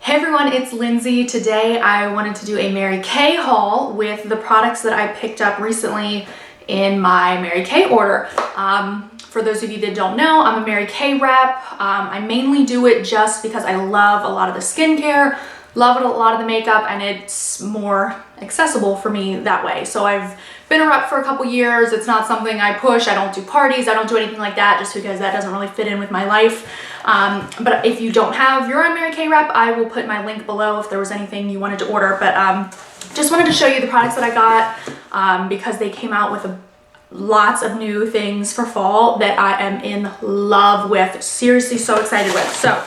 Hey everyone, it's Lindsay. Today I wanted to do a Mary Kay haul with the products that I picked up recently in my Mary Kay order. For those of you that don't know, I'm a Mary Kay rep. I mainly do it just because I love a lot of the skincare, love a lot of the makeup, and it's more accessible for me that way. So I've been a rep for a couple years. It's not something I push. I don't do parties. I don't do anything like that just because that doesn't really fit in with my life. But if you don't have your own Mary Kay rep, I will put my link below if there was anything you wanted to order. But just wanted to show you the products that I got because they came out with lots of new things for fall that I am in love with. Seriously, so excited with. So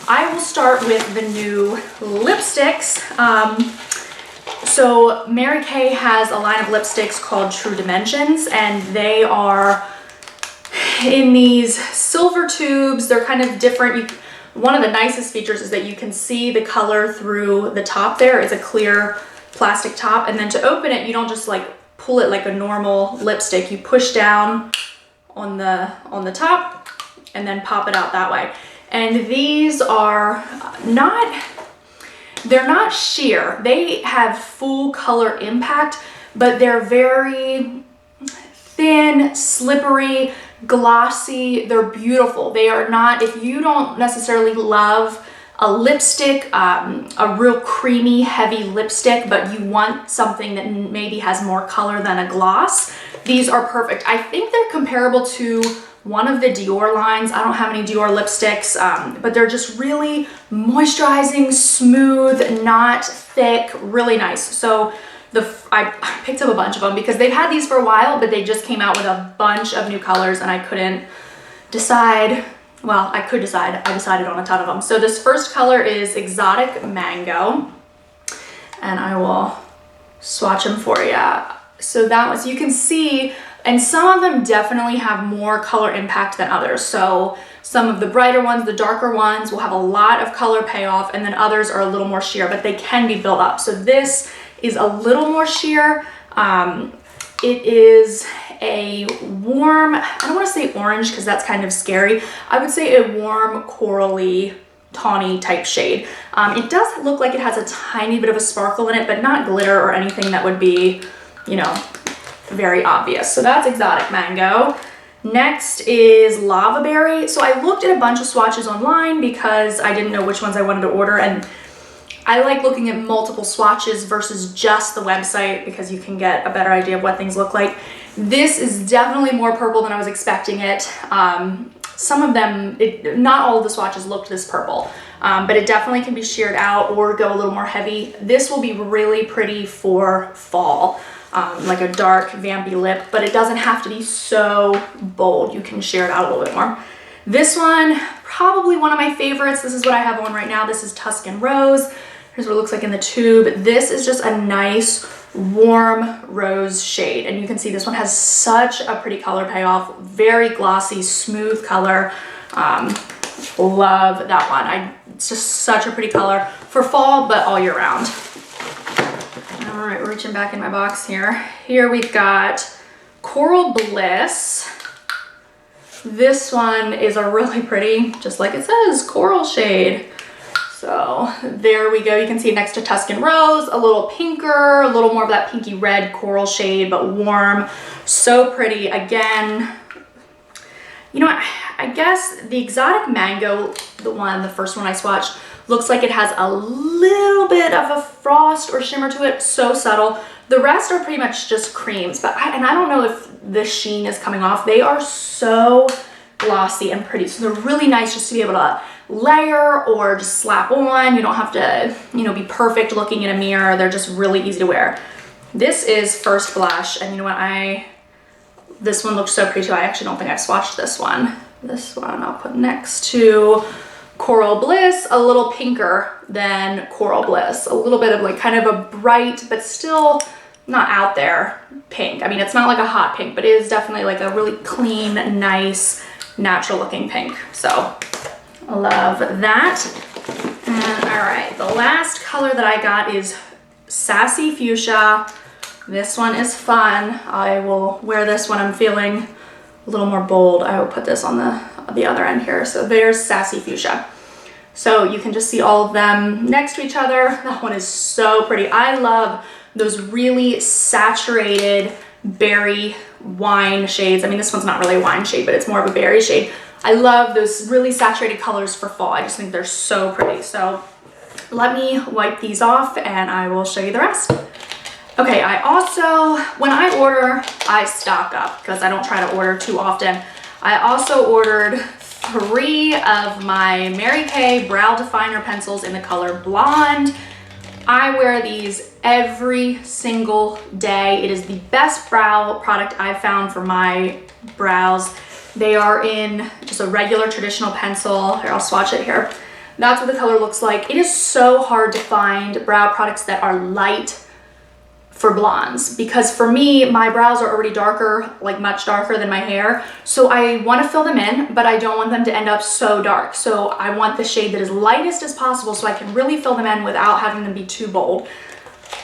I will start with the new lipsticks. So Mary Kay has a line of lipsticks called True Dimensions, and they are in these silver tubes. They're kind of different. One of the nicest features is that you can see the color through the top there. It's a clear plastic top, and then to open it, you don't just like pull it like a normal lipstick. You push down on the top and then pop it out that way. And these are they're not sheer. They have full color impact, but they're very thin, slippery, glossy. They're beautiful. They are not, if you don't necessarily love a lipstick, a real creamy, heavy lipstick, but you want something that maybe has more color than a gloss, these are perfect. I think they're comparable to one of the Dior lines. I don't have any Dior lipsticks, but they're just really moisturizing, smooth, not thick, really nice. So I picked up a bunch of them because they've had these for a while, but they just came out with a bunch of new colors and I couldn't decide. Well, I could decide. I decided on a ton of them. So this first color is Exotic Mango, and I will swatch them for you. So that was, you can see, and some of them definitely have more color impact than others. So some of the brighter ones, the darker ones will have a lot of color payoff, and then others are a little more sheer, but they can be built up. So this is a little more sheer. It is a warm, I don't want to say orange because that's kind of scary. I would say a warm corally tawny type shade. It does look like it has a tiny bit of a sparkle in it, but not glitter or anything that would be, you know, very obvious. So that's Exotic Mango. Next is Lava Berry. So I looked at a bunch of swatches online because I didn't know which ones I wanted to order, and I like looking at multiple swatches versus just the website because you can get a better idea of what things look like. This is definitely more purple than I was expecting it. Some of them, not all of the swatches looked this purple, but it definitely can be sheared out or go a little more heavy. This will be really pretty for fall, like a dark vampy lip, but it doesn't have to be so bold. You can shear it out a little bit more. This one, probably one of my favorites. This is what I have on right now. This is Tuscan Rose. Here's what it looks like in the tube. This is just a nice warm rose shade, and you can see this one has such a pretty color payoff, very glossy, smooth color. Love that one. It's just such a pretty color for fall, but all year round. All right, reaching back in my box here. Here we've got Coral Bliss. This one is a really pretty, just like it says, coral shade. So there we go. You can see it next to Tuscan Rose, a little pinker, a little more of that pinky red coral shade, but warm. So pretty. Again, you know what? I guess the Exotic Mango, the first one I swatched, looks like it has a little bit of a frost or shimmer to it. So subtle. The rest are pretty much just creams, but I don't know if the sheen is coming off. They are so glossy and pretty. So they're really nice just to be able to layer or just slap on. You don't have to, you know, be perfect looking in a mirror. They're just really easy to wear. This is First Blush, and you know what, this one looks so pretty too. I actually don't think I've swatched this one. This one I'll put next to Coral Bliss, a little pinker than Coral Bliss. A little bit of like kind of a bright, but still not out there pink. I mean, it's not like a hot pink, but it is definitely like a really clean, nice, natural looking pink. So love that. And all right, the last color that I got is Sassy Fuscia. This one is fun. I will wear this when I'm feeling a little more bold. I will put this on the other end here. So there's Sassy Fuscia. So you can just see all of them next to each other. That one is so pretty. I love those really saturated berry wine shades. I mean, this one's not really a wine shade, but it's more of a berry shade. I love those really saturated colors for fall. I just think they're so pretty. So let me wipe these off and I will show you the rest. Okay, I also, when I order, I stock up because I don't try to order too often. I also ordered 3 of my Mary Kay brow definer pencils in the color Blonde. I wear these every single day. It is the best brow product I've found for my brows. They are in just a regular traditional pencil. Here, I'll swatch it here. That's what the color looks like. It is so hard to find brow products that are light for blondes, because for me, my brows are already darker, like much darker than my hair. So I want to fill them in, but I don't want them to end up so dark. So I want the shade that is lightest as possible so I can really fill them in without having them be too bold.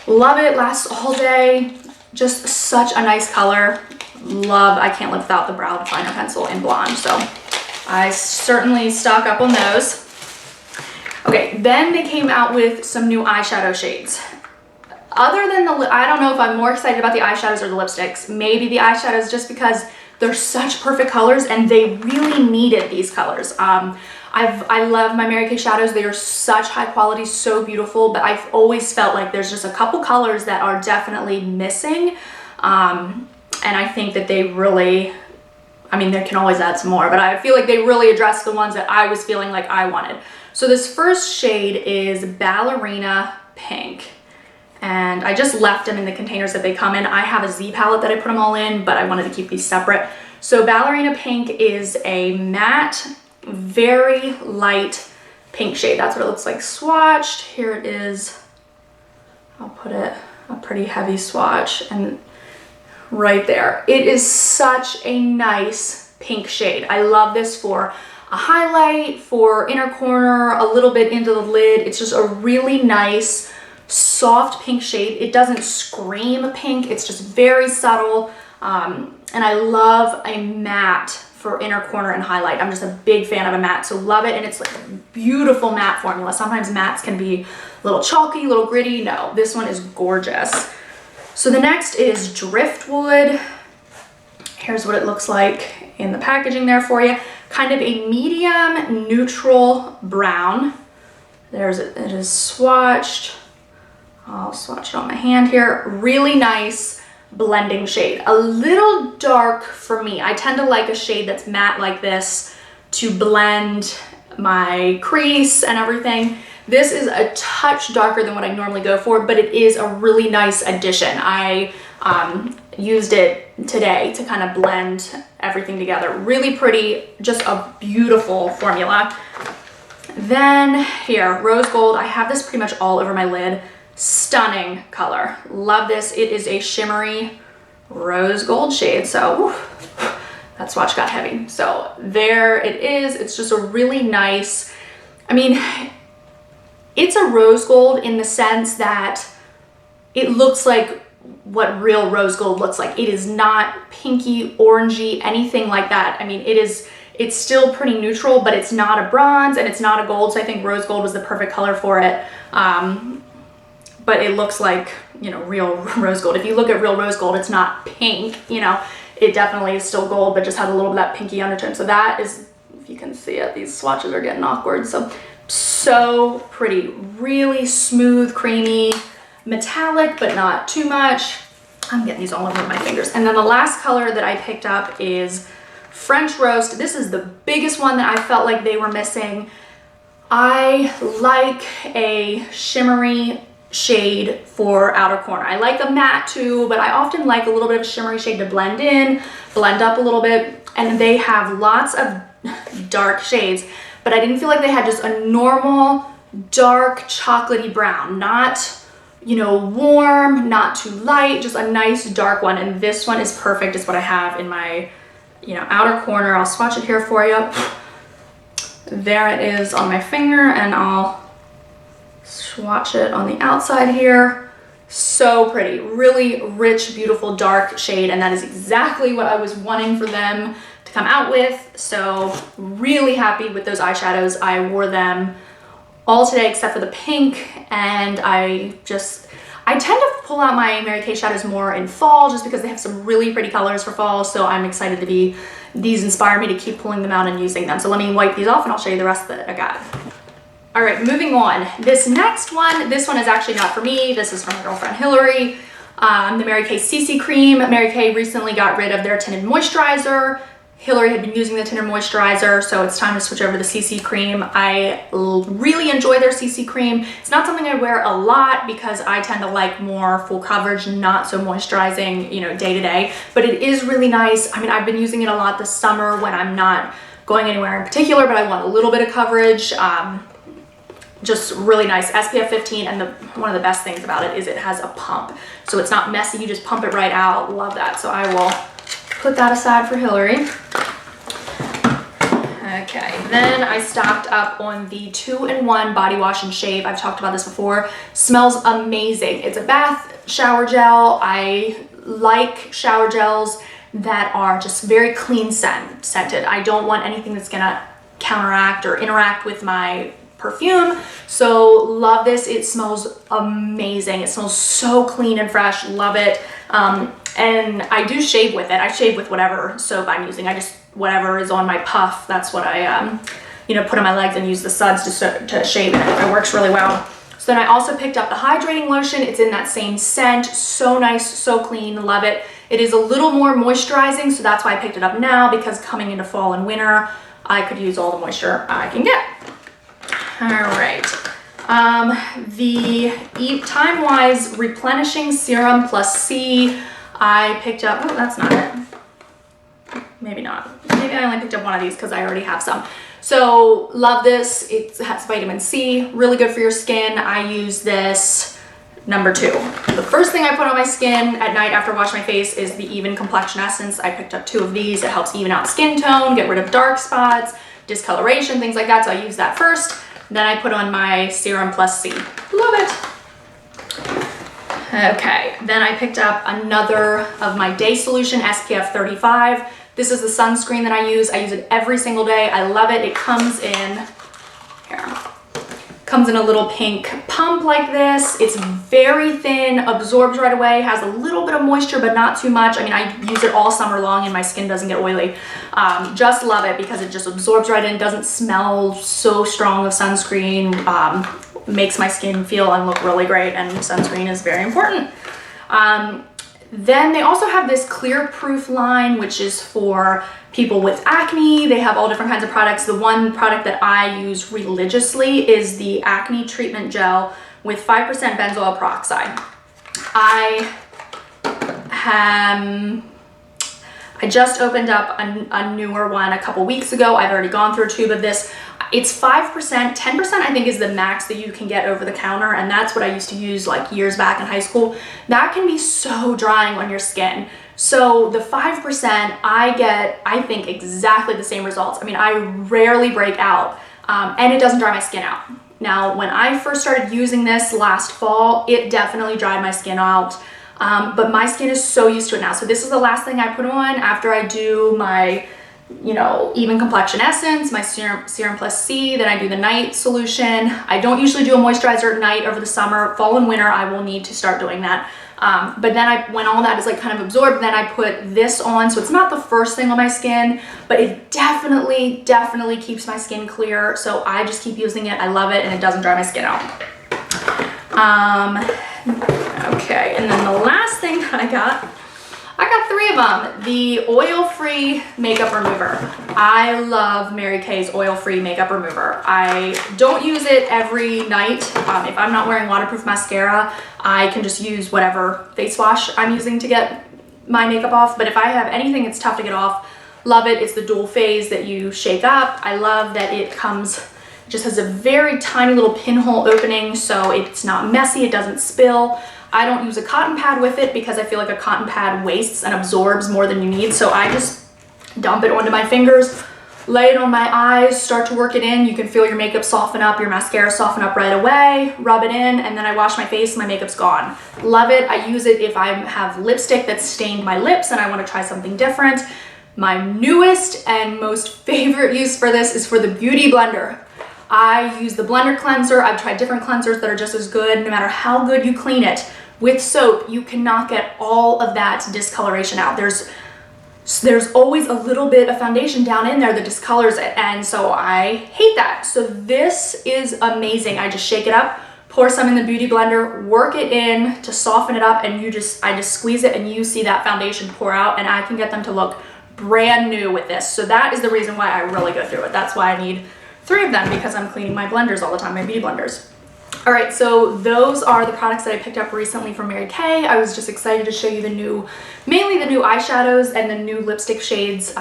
Love it, lasts all day. Just such a nice color. Love, I can't live without the brow definer pencil in blonde. So I certainly stock up on those. Okay, then they came out with some new eyeshadow shades. Other than the, I don't know if I'm more excited about the eyeshadows or the lipsticks. Maybe the eyeshadows, just because they're such perfect colors and they really needed these colors. I love my Mary Kay shadows. They are such high quality, so beautiful, but I've always felt like there's just a couple colors that are definitely missing. And I think that they really, I mean, they can always add some more, but I feel like they really addressed the ones that I was feeling like I wanted. So this first shade is Ballerina Pink. And I just left them in the containers that they come in. I have a Z palette that I put them all in, but I wanted to keep these separate. So Ballerina Pink is a matte, very light pink shade. That's what it looks like swatched. Here it is. I'll put it a pretty heavy swatch and right there. It is such a nice pink shade. I love this for a highlight, for inner corner, a little bit into the lid. It's just a really nice, soft pink shade. It doesn't scream pink, it's just very subtle. And I love a matte for inner corner and highlight. I'm just a big fan of a matte, so love it. And it's like a beautiful matte formula. Sometimes mattes can be a little chalky, a little gritty. No, this one is gorgeous. So the next is Driftwood. Here's what it looks like in the packaging there for you. Kind of a medium neutral brown. There's it, it is swatched. I'll swatch it on my hand here. Really nice blending shade. A little dark for me. I tend to like a shade that's matte like this to blend my crease and everything. This is a touch darker than what I normally go for, but it is a really nice addition. I used it today to kind of blend everything together. Really pretty, just a beautiful formula. Then here, Rosegold. I have this pretty much all over my lid. Stunning color. Love this. It is a shimmery rose gold shade. So whew, that swatch got heavy. So there it is. It's just a really nice, I mean, it's a rose gold in the sense that it looks like what real rose gold looks like. It is not pinky, orangey, anything like that. I mean, it's still pretty neutral, but it's not a bronze and it's not a gold. So I think rose gold was the perfect color for it. But it looks like, you know, real rose gold. If you look at real rose gold, it's not pink, you know, it definitely is still gold, but just has a little bit of that pinky undertone. So that is, if you can see it, these swatches are getting awkward. So pretty, really smooth, creamy, metallic, but not too much. I'm getting these all over my fingers. And then the last color that I picked up is French Roast. This is the biggest one that I felt like they were missing. I like a shimmery shade for outer corner. I like a matte too, but I often like a little bit of a shimmery shade to blend in, blend up a little bit. And they have lots of dark shades, but I didn't feel like they had just a normal dark chocolatey brown, not, you know, warm, not too light, just a nice dark one. And this one is perfect. It's what I have in my, you know, outer corner. I'll swatch it here for you. There it is on my finger, and I'll swatch it on the outside here. So pretty, really rich, beautiful, dark shade, and that is exactly what I was wanting for them to come out with. So really happy with those eyeshadows. I wore them all today except for the pink, and I tend to pull out my Mary Kay shadows more in fall just because they have some really pretty colors for fall, so I'm excited to be, these inspire me to keep pulling them out and using them. So let me wipe these off and I'll show you the rest that I got. All right, moving on. This next one, this one is actually not for me. This is from my girlfriend Hillary. The Mary Kay CC Cream. Mary Kay recently got rid of their tinted moisturizer. Hillary had been using the tinted moisturizer, so it's time to switch over to the CC Cream. I really enjoy their CC Cream. It's not something I wear a lot because I tend to like more full coverage, not so moisturizing, you know, day to day, but it is really nice. I mean, I've been using it a lot this summer when I'm not going anywhere in particular, but I want a little bit of coverage. Just really nice. SPF 15, and one of the best things about it is it has a pump. So it's not messy, you just pump it right out. Love that. So I will put that aside for Hillary. Okay, then I stocked up on the 2-in-1 body wash and shave. I've talked about this before. Smells amazing. It's a bath shower gel. I like shower gels that are just very clean scented. I don't want anything that's gonna counteract or interact with my perfume, so love this. It smells amazing. It smells so clean and fresh. Love it. And I do shave with it. I shave with whatever soap I'm using. I just, whatever is on my puff, that's what I you know, put on my legs and use the suds to shave it. It works really well. So then I also picked up the hydrating lotion. It's in that same scent. So nice, so clean. Love it. It is a little more moisturizing, so that's why I picked it up now, because coming into fall and winter, I could use all the moisture I can get. All right, the Time Wise Replenishing Serum Plus C, I picked up, oh, that's not it. Maybe not. Maybe I only picked up one of these because I already have some. So love this. It has vitamin C, really good for your skin. I use this number 2. The first thing I put on my skin at night after I wash my face is the Even Complexion Essence. I picked up 2 of these. It helps even out skin tone, get rid of dark spots, discoloration, things like that. So I use that first. Then I put on my Serum Plus C. Love it. Okay, then I picked up another of my Day Solution SPF 35. This is the sunscreen that I use. I use it every single day. I love it. It comes in, here, comes in a little pink pump like this. It's very thin, absorbs right away, has a little bit of moisture, but not too much. I mean, I use it all summer long and my skin doesn't get oily. Just love it because it just absorbs right in, doesn't smell so strong of sunscreen, makes my skin feel and look really great, and sunscreen is very important. Then they also have this Clear Proof line, which is for people with acne. They have all different kinds of products. The one product that I use religiously is the Acne Treatment Gel with 5% benzoyl peroxide. I just opened up a newer one a couple weeks ago. I've already gone through a tube of this. It's 5%, 10% I think is the max that you can get over the counter, and that's what I used to use like years back in high school. That can be so drying on your skin. So the 5%, I get, I think, exactly the same results. I mean, I rarely break out, and it doesn't dry my skin out. Now, when I first started using this last fall, it definitely dried my skin out, but my skin is so used to it now. So this is the last thing I put on after I do my, you know, Even Complexion Essence, my Serum Plus C, then I do the night solution. I don't usually do a moisturizer at night over the summer. Fall and winter, I will need to start doing that. But then when all that is like kind of absorbed, then I put this on. So it's not the first thing on my skin, but it definitely keeps my skin clear. So I just keep using it. I love it, and it doesn't dry my skin out. Okay, and then the last thing that I got 3 of them. The oil-free makeup remover. I love Mary Kay's oil-free makeup remover. I don't use it every night. If I'm not wearing waterproof mascara, I can just use whatever face wash I'm using to get my makeup off. But if I have anything that's tough to get off, love it. It's the dual phase that you shake up. I love that it just has a very tiny little pinhole opening, so it's not messy, it doesn't spill. I don't use a cotton pad with it because I feel like a cotton pad wastes and absorbs more than you need. So I just dump it onto my fingers, lay it on my eyes, start to work it in. You can feel your makeup soften up, your mascara soften up right away, rub it in, and then I wash my face, my makeup's gone. Love it. I use it if I have lipstick that's stained my lips and I want to try something different. My newest and most favorite use for this is for the Beauty Blender. I use the blender cleanser. I've tried different cleansers that are just as good. No matter how good you clean it with soap, you cannot get all of that discoloration out. There's always a little bit of foundation down in there that discolors it, and so I hate that. So this is amazing. I just shake it up, pour some in the beauty blender, work it in to soften it up, and I just squeeze it and you see that foundation pour out, and I can get them to look brand new with this. So that is the reason why I really go through it. That's why I need 3 of them, because I'm cleaning my blenders all the time, my beauty blenders. All right, so those are the products that I picked up recently from Mary Kay. I was just excited to show you mainly the new eyeshadows and the new lipstick shades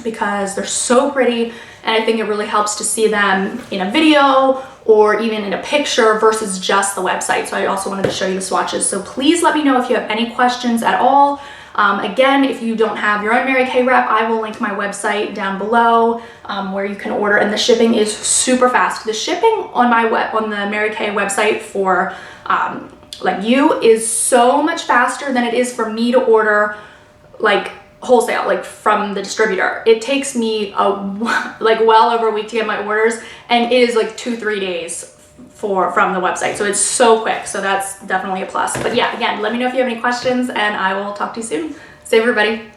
because they're so pretty, and I think it really helps to see them in a video or even in a picture versus just the website. So I also wanted to show you the swatches. So please let me know if you have any questions at all. Again, if you don't have your own Mary Kay rep, I will link my website down below where you can order, and the shipping is super fast. The shipping on the Mary Kay website for like you is so much faster than it is for me to order like wholesale, like from the distributor. It takes me like well over a week to get my orders, and it is like 2-3 days from the website. So it's so quick. So that's definitely a plus. But yeah, again, let me know if you have any questions, and I will talk to you soon. See you, everybody.